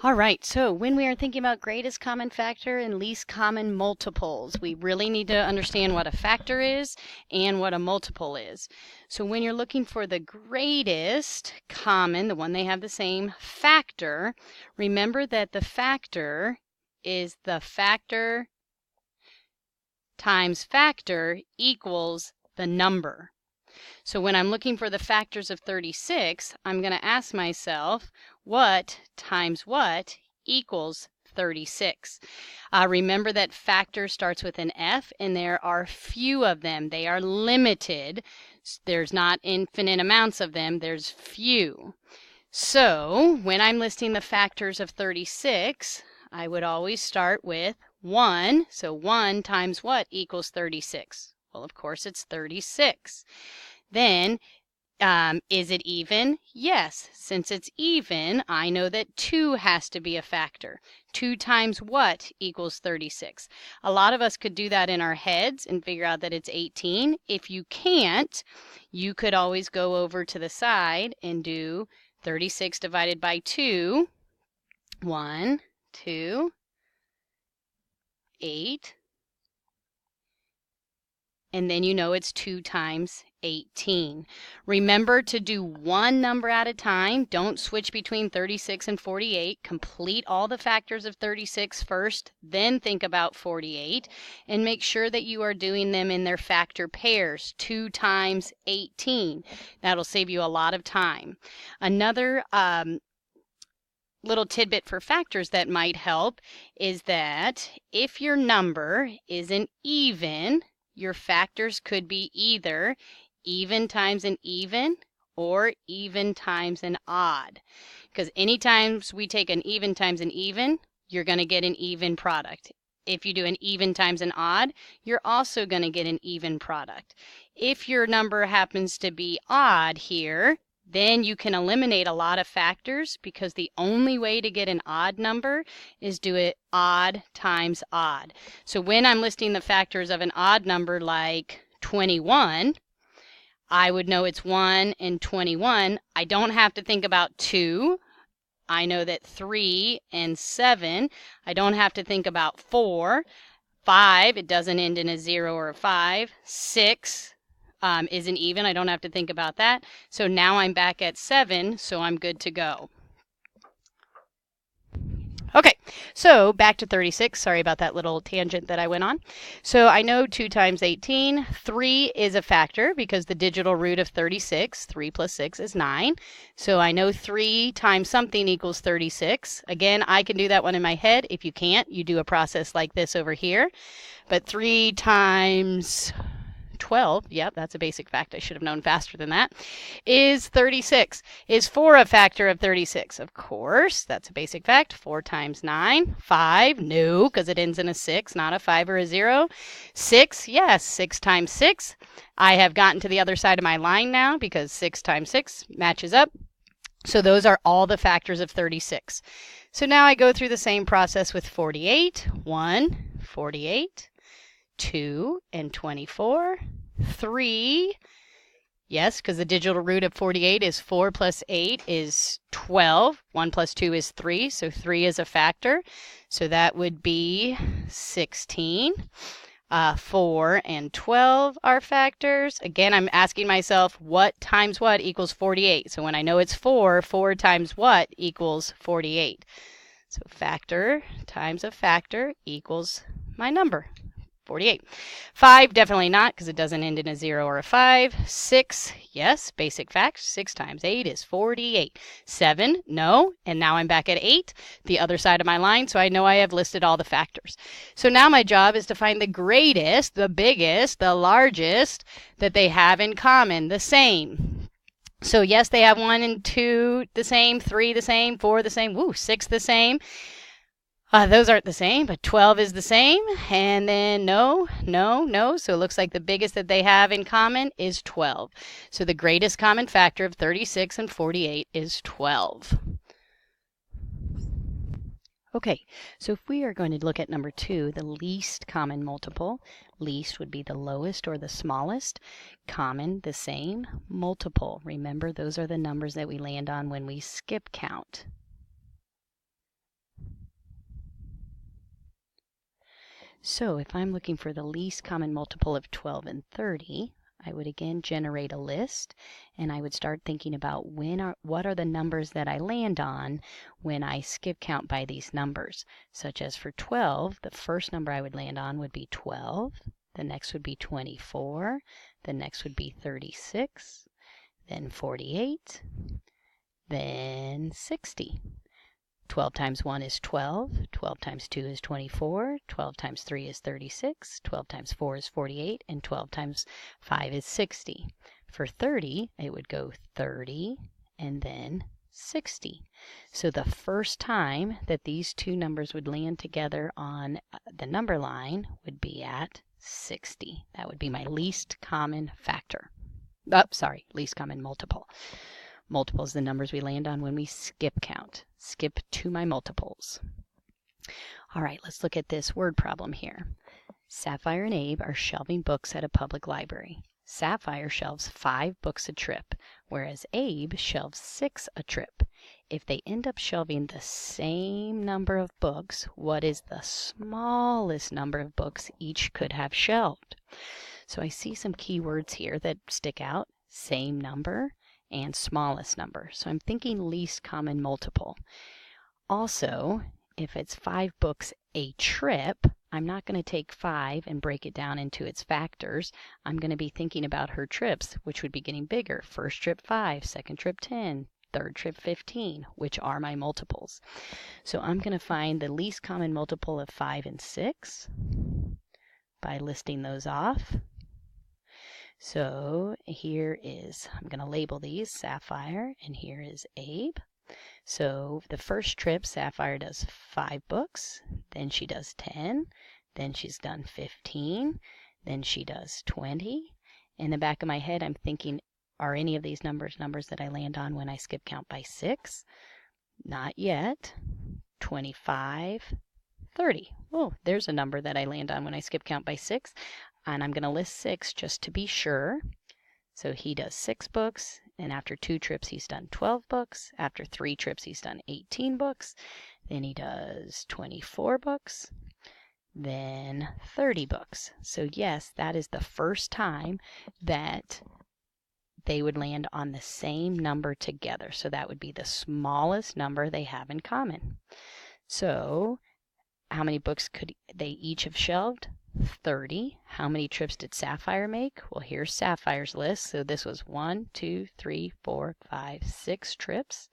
All right, so when we are thinking about greatest common factor and least common multiples, we really need to understand what a factor is and what a multiple is. So when you're looking for the greatest common, the one they have the same factor, remember that the factor is the factor times factor equals the number. So when I'm looking for the factors of 36, I'm going to ask myself, what times what equals 36? Remember that factor starts with an F, and there are few of them. They are limited. There's not infinite amounts of them. There's few. So when I'm listing the factors of 36, I would always start with 1. So 1 times what equals 36? Well, of course, it's 36. Then, is it even? Yes. Since it's even, I know that 2 has to be a factor. 2 times what equals 36? A lot of us could do that in our heads and figure out that it's 18. If you can't, you could always go over to the side and do 36 divided by 2. 1, 2, 8. And then you know it's 2 times 18. Remember to do one number at a time. Don't switch between 36 and 48. Complete all the factors of 36 first, then think about 48. And make sure that you are doing them in their factor pairs, 2 times 18. That'll save you a lot of time. Another little tidbit for factors that might help is that if your number isn't even, your factors could be either even times an even or even times an odd. Because anytime we take an even times an even, you're going to get an even product. If you do an even times an odd, you're also going to get an even product. If your number happens to be odd here, then you can eliminate a lot of factors, because the only way to get an odd number is do it odd times odd. So when I'm listing the factors of an odd number like 21, I would know it's 1 and 21. I don't have to think about 2. I know that 3 and 7. I don't have to think about 4. 5, it doesn't end in a 0 or a 5. 6 isn't even. I don't have to think about that. So now I'm back at 7, so I'm good to go. Okay, so back to 36. Sorry about that little tangent that I went on. So I know 2 times 18. 3 is a factor because the digital root of 36, 3 plus 6 is 9. So I know 3 times something equals 36. Again, I can do that one in my head. If you can't, you do a process like this over here. But 3 times 12, yep, that's a basic fact. I should have known faster than that, is 36. Is 4 a factor of 36? Of course, that's a basic fact. 4 times 9, 5, no, because it ends in a 6, not a 5 or a 0. 6, yes, 6 times 6. I have gotten to the other side of my line now because 6 times 6 matches up. So those are all the factors of 36. So now I go through the same process with 48. 1, 48. 2 and 24, 3, yes, because the digital root of 48 is 4 plus 8 is 12. 1 plus 2 is 3, so 3 is a factor. So that would be 16. 4 and 12 are factors. Again, I'm asking myself, what times what equals 48? So when I know it's 4, 4 times what equals 48? So factor times a factor equals my number. 48. 5, definitely not, because it doesn't end in a 0 or a 5. 6, yes, basic fact. 6 times 8 is 48. 7, no, and now I'm back at 8, the other side of my line, so I know I have listed all the factors. So now my job is to find the greatest, the biggest, the largest that they have in common, the same. So yes, they have 1 and 2 the same, 3 the same, 4 the same, 6 the same. Those aren't the same, but 12 is the same, and then no, no, no. So it looks like the biggest that they have in common is 12. So the greatest common factor of 36 and 48 is 12. Okay, so if we are going to look at number 2, the least common multiple, least would be the lowest or the smallest, common, the same, multiple. Remember, those are the numbers that we land on when we skip count. So if I'm looking for the least common multiple of 12 and 30, I would again generate a list, and I would start thinking about what are the numbers that I land on when I skip count by these numbers, such as for 12, the first number I would land on would be 12, the next would be 24, the next would be 36, then 48, then 60. 12 times 1 is 12, 12 times 2 is 24, 12 times 3 is 36, 12 times 4 is 48, and 12 times 5 is 60. For 30, it would go 30 and then 60. So the first time that these two numbers would land together on the number line would be at 60. That would be my least common factor. Least common multiple. Multiples the numbers we land on when we skip count. Skip to my multiples. All right, let's look at this word problem here. Sapphire and Abe are shelving books at a public library. Sapphire shelves 5 books a trip, whereas Abe shelves 6 a trip. If they end up shelving the same number of books, what is the smallest number of books each could have shelved? So I see some key words here that stick out. Same number and smallest number. So I'm thinking least common multiple. Also, if it's 5 books a trip, I'm not going to take 5 and break it down into its factors. I'm going to be thinking about her trips, which would be getting bigger. First trip 5, second trip 10, third trip 15, which are my multiples. So I'm going to find the least common multiple of 5 and 6 by listing those off. So here is, I'm going to label these Sapphire, and here is Abe. So the first trip, Sapphire does 5 books, then she does 10, then she's done 15, then she does 20. In the back of my head, I'm thinking, are any of these numbers that I land on when I skip count by 6? Not yet. 25, 30. Oh, there's a number that I land on when I skip count by 6. And I'm going to list 6 just to be sure. So he does 6 books, and after 2 trips he's done 12 books. After 3 trips he's done 18 books. Then he does 24 books. Then 30 books. So yes, that is the first time that they would land on the same number together. So that would be the smallest number they have in common. So how many books could they each have shelved? 30. How many trips did Sapphire make? Well, here's Sapphire's list. So this was 1, 2, 3, 4, 5, 6 trips.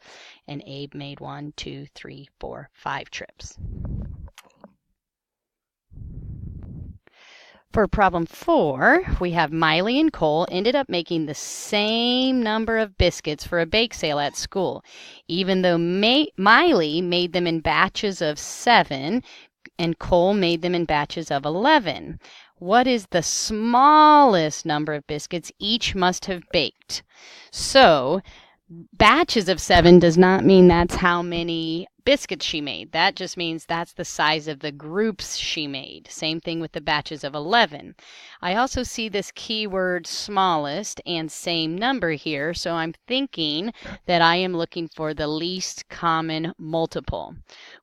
And Abe made 1, 2, 3, 4, 5 trips. For problem 4, we have Miley and Cole ended up making the same number of biscuits for a bake sale at school. Even though Miley made them in batches of 7, and Cole made them in batches of 11. What is the smallest number of biscuits each must have baked? So, batches of 7 does not mean that's how many biscuits she made. That just means that's the size of the groups she made. Same thing with the batches of 11. I also see this keyword smallest and same number here, so I'm thinking that I am looking for the least common multiple.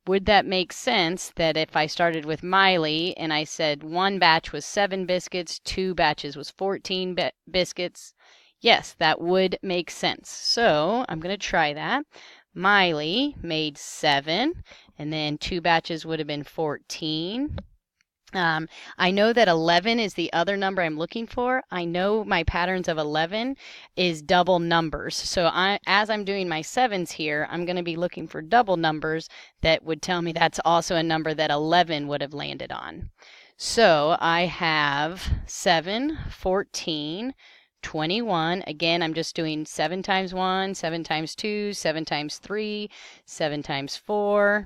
Would that make sense that if I started with Miley and I said 1 batch was 7 biscuits, 2 batches was 14 biscuits? Yes, that would make sense. So I'm going to try that. Miley made 7, and then 2 batches would have been 14. I know that 11 is the other number I'm looking for. I know my patterns of 11 is double numbers. So as I'm doing my 7s here, I'm going to be looking for double numbers that would tell me that's also a number that 11 would have landed on. So I have 7, 14, 21. Again, I'm just doing 7 times 1, 7 times 2, 7 times 3, 7 times 4,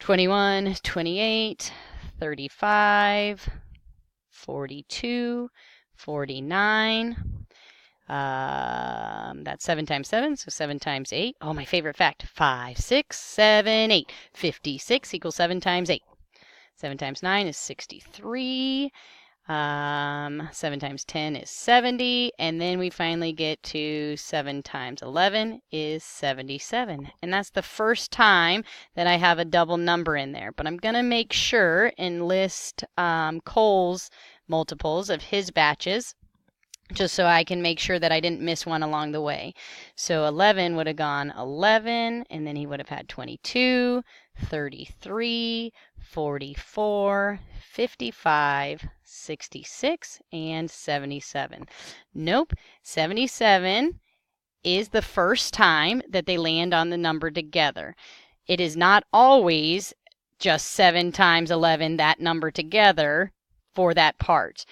21, 28, 35, 42, 49. That's 7 times 7, so 7 times 8. Oh, my favorite fact. 5, 6, 7, 8. 56 equals 7 times 8. 7 times 9 is 63. 7 times 10 is 70, and then we finally get to 7 times 11 is 77. And that's the first time that I have a double number in there. But I'm going to make sure and list Cole's multiples of his batches, just so I can make sure that I didn't miss one along the way. So 11 would have gone 11, and then he would have had 22, 33, 44, 55, 66, and 77. Nope, 77 is the first time that they land on the number together. It is not always just 7 times 11, that number together for that part.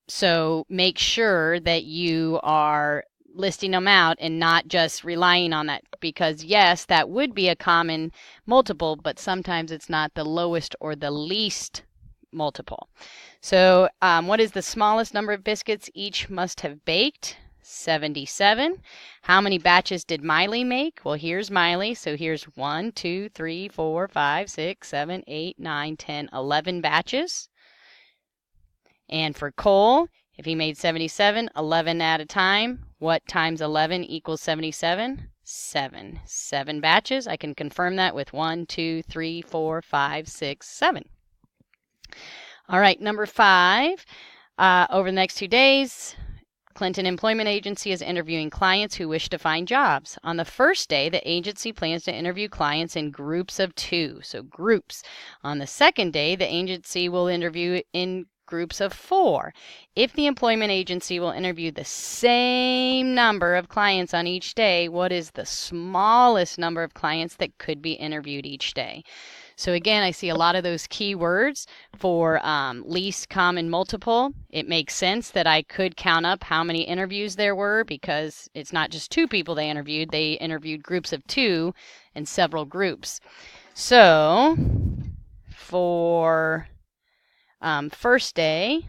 So make sure that you are listing them out and not just relying on that, because yes, that would be a common multiple, but sometimes it's not the lowest or the least multiple. So what is the smallest number of biscuits each must have baked? 77. How many batches did Miley make? Well, here's Miley. So here's 1, 2, 3, 4, 5, 6, 7, 8, 9, 10, 11 batches. And for Cole, if he made 77, 11 at a time, what times 11 equals 77? 7. 7 batches. I can confirm that with 1, 2, 3, 4, 5, 6, 7. All right, number 5. Over the next 2 days, Clinton Employment Agency is interviewing clients who wish to find jobs. On the first day, the agency plans to interview clients in groups of 2, so groups. On the second day, the agency will interview in groups of 4. If the employment agency will interview the same number of clients on each day, what is the smallest number of clients that could be interviewed each day? So again, I see a lot of those keywords for least common multiple. It makes sense that I could count up how many interviews there were, because it's not just 2 people they interviewed groups of 2 and several groups. So for first day,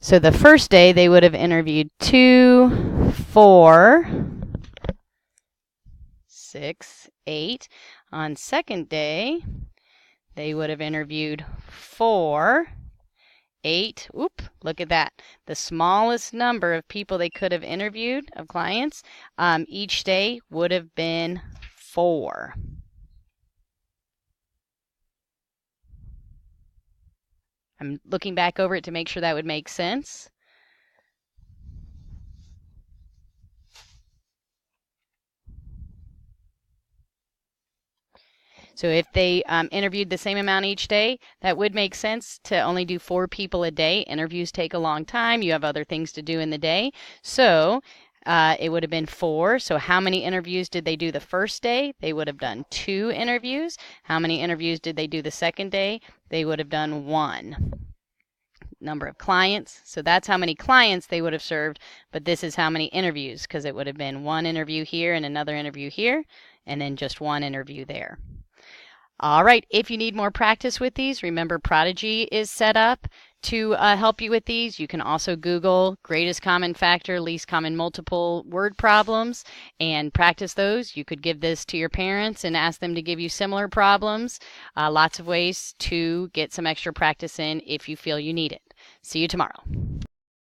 so the first day they would have interviewed 2, 4, 6, 8. On second day, they would have interviewed 4, 8. Oop, look at that. The smallest number of people they could have interviewed, of clients, each day would have been 4. I'm looking back over it to make sure that would make sense. So if they interviewed the same amount each day, that would make sense to only do 4 people a day. Interviews take a long time. You have other things to do in the day. So it would have been 4. So how many interviews did they do the first day? They would have done 2 interviews. How many interviews did they do the second day? They would have done 1. Number of clients. So that's how many clients they would have served, but this is how many interviews, because it would have been 1 interview here and another interview here, and then just 1 interview there. All right, if you need more practice with these, remember Prodigy is set up to help you with these. You can also Google greatest common factor, least common multiple word problems and practice those. You could give this to your parents and ask them to give you similar problems. Lots of ways to get some extra practice in if you feel you need it. See you tomorrow.